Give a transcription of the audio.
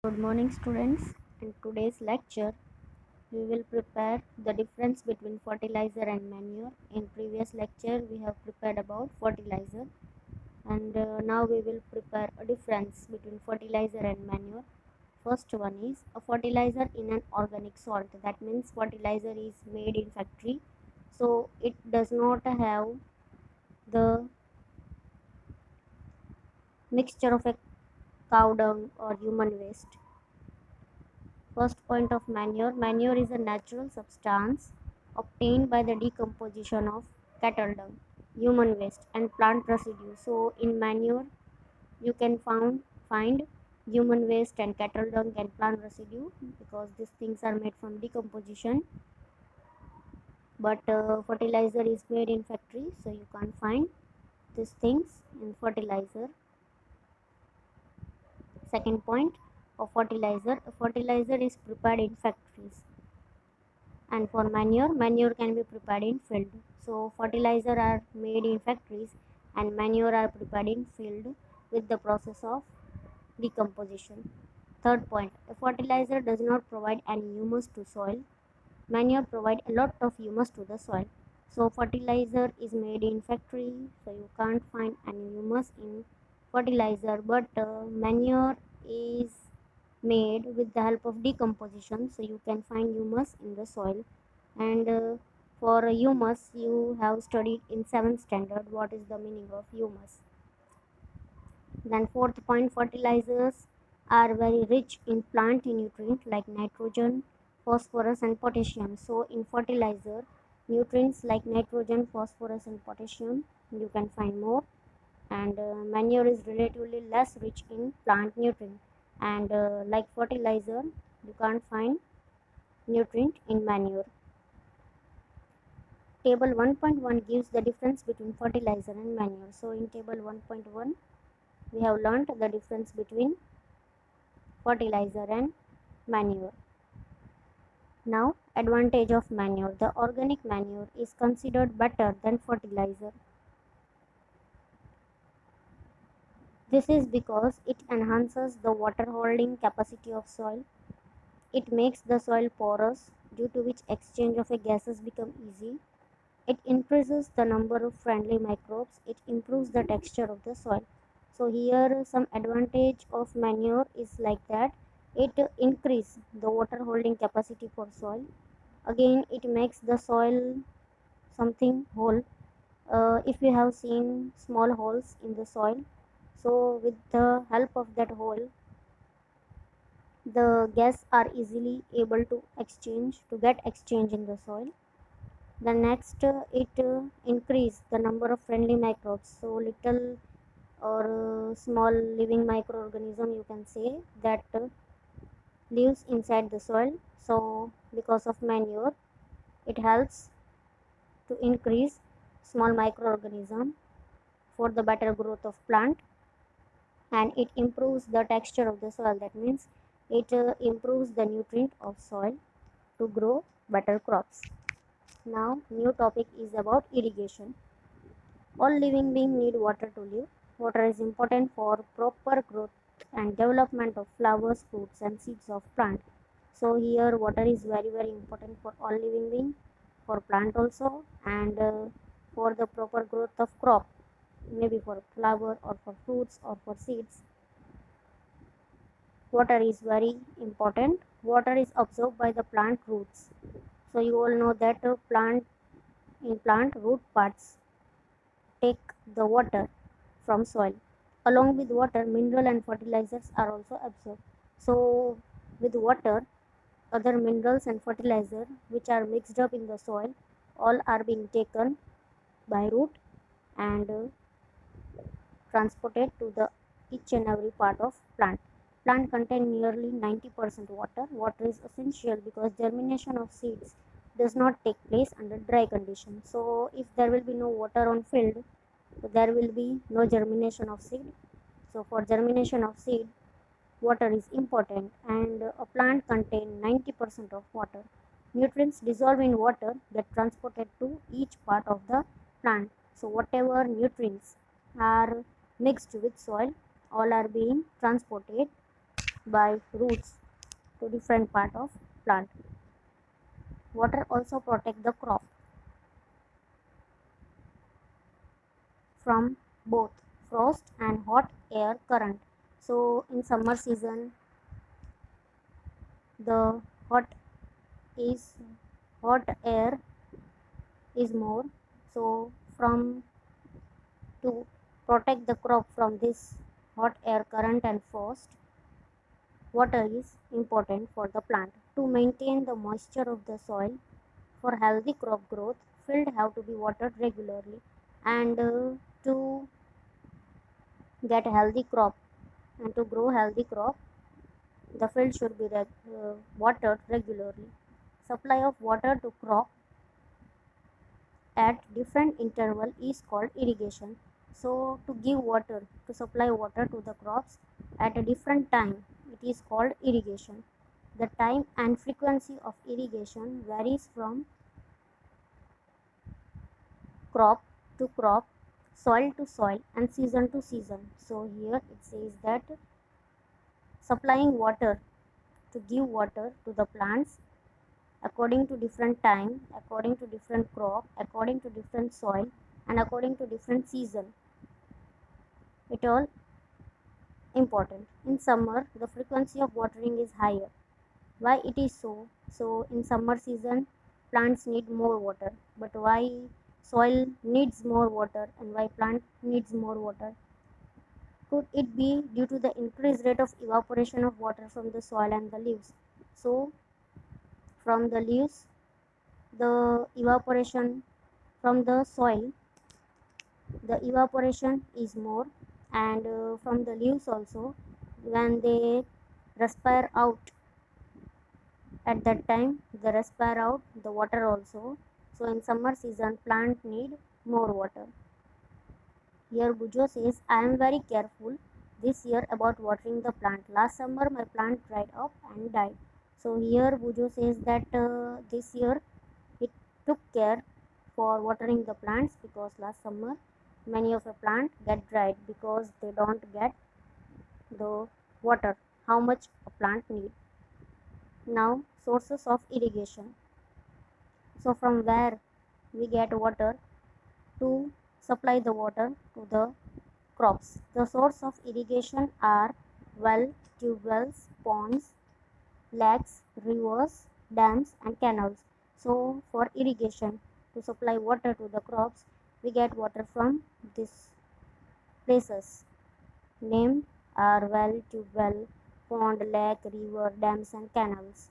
Good morning, students. In today's lecture, we will prepare the difference between fertilizer and manure. In previous lecture, we have prepared about fertilizer, and now we will prepare a difference between fertilizer and manure. First one is a fertilizer in an organic salt. That means fertilizer is made in factory, so it does not have the mixture of a cow dung or human waste. First point of manure. Manure is a natural substance obtained by the decomposition of cattle dung, human waste, and plant residue. So, in manure, you can find human waste and cattle dung and plant residue because these things are made from decomposition. But fertilizer is made in factory, so you can't find these things in fertilizer. Second point of fertilizer. A fertilizer is prepared in factories. And for manure can be prepared in field. So fertilizer are made in factories and manure are prepared in field with the process of decomposition. Third point, a fertilizer does not provide any humus to soil. Manure provide a lot of humus to the soil. So fertilizer is made in factory, so you can't find any humus in fertilizer, but manure is made with the help of decomposition, so you can find humus in the soil. And for humus, you have studied in 7th standard what is the meaning of humus. Then fourth point, fertilizers are very rich in plant nutrients like nitrogen, phosphorus and potassium. So in fertilizer, nutrients like nitrogen, phosphorus and potassium you can find more. And manure is relatively less rich in plant nutrient, and like fertilizer you can't find nutrient in manure. Table 1.1 gives the difference between fertilizer and manure. So in table 1.1 we have learnt the difference between fertilizer and manure. Now, advantage of manure. The organic manure is considered better than fertilizer. This is because it enhances the water holding capacity of soil. It makes the soil porous, due to which exchange of gases become easy. It increases the number of friendly microbes. It improves the texture of the soil. So here some advantage of manure is like that. It increase the water holding capacity for soil. Again, it makes the soil something whole. If you have seen small holes in the soil, so with the help of that hole, the gas are easily able to get exchange in the soil. The next, it increase the number of friendly microbes. So little or small living microorganism you can say that lives inside the soil. So because of manure, it helps to increase small microorganism for the better growth of plant, and it improves the texture of the soil. That means it improves the nutrient of soil to grow better crops. Now new topic is about irrigation. All living beings need water to live. Water is important for proper growth and development of flowers, fruits, and seeds of plant. So here water is very important for all living beings, for plant also, and for the proper growth of crop, maybe for flower or for fruits or for seeds. Water is very important. Water is absorbed by the plant roots. So you all know that plant root parts take the water from soil. Along with water, mineral and fertilizers are also absorbed. So with water, other minerals and fertilizer which are mixed up in the soil, all are being taken by root and transported to the each and every part of plant. Plant contain nearly 90% water. Water is essential because germination of seeds does not take place under dry conditions. So if there will be no water on field, so there will be no germination of seed. So for germination of seed, water is important, and a plant contain 90% of water. Nutrients dissolve in water get transported to each part of the plant. So whatever nutrients are mixed with soil, all are being transported by roots to different part of plant. Water also protect the crop from both frost and hot air current. So in summer season, the hot is hot air is more. So from to protect the crop from this hot air current and frost, water is important for the plant. To maintain the moisture of the soil for healthy crop growth, field have to be watered regularly, and to get healthy crop and to grow healthy crop, the field should be watered regularly. Supply of water to crop at different interval is called irrigation. So to give water, to supply water to the crops at a different time, it is called irrigation. The time and frequency of irrigation varies from crop to crop, soil to soil, and season to season. So here it says that supplying water, to give water to the plants according to different time, according to different crop, according to different soil, and according to different season. It all important. In summer, the frequency of watering is higher. Why it is so? So in summer season, plants need more water. But why soil needs more water and why plant needs more water? Could it be due to the increased rate of evaporation of water from the soil and the leaves? So from the leaves, the evaporation from the soil, the evaporation is more, and from the leaves also, when they respire out, at that time they respire out the water also. So in summer season, plant need more water. Here Bujo says, I am very careful this year about watering the plant. Last summer my plant dried up and died. So here Bujo says that this year it took care for watering the plants because last summer many of the plant get dried because they don't get the water how much a plant need. Now sources of irrigation. So from where we get water to supply the water to the crops. The source of irrigation are well, tube wells, ponds, lakes, rivers, dams and canals. So for irrigation, to supply water to the crops, we get water from these places named are well, tube well, pond, lake, river, dams and canals.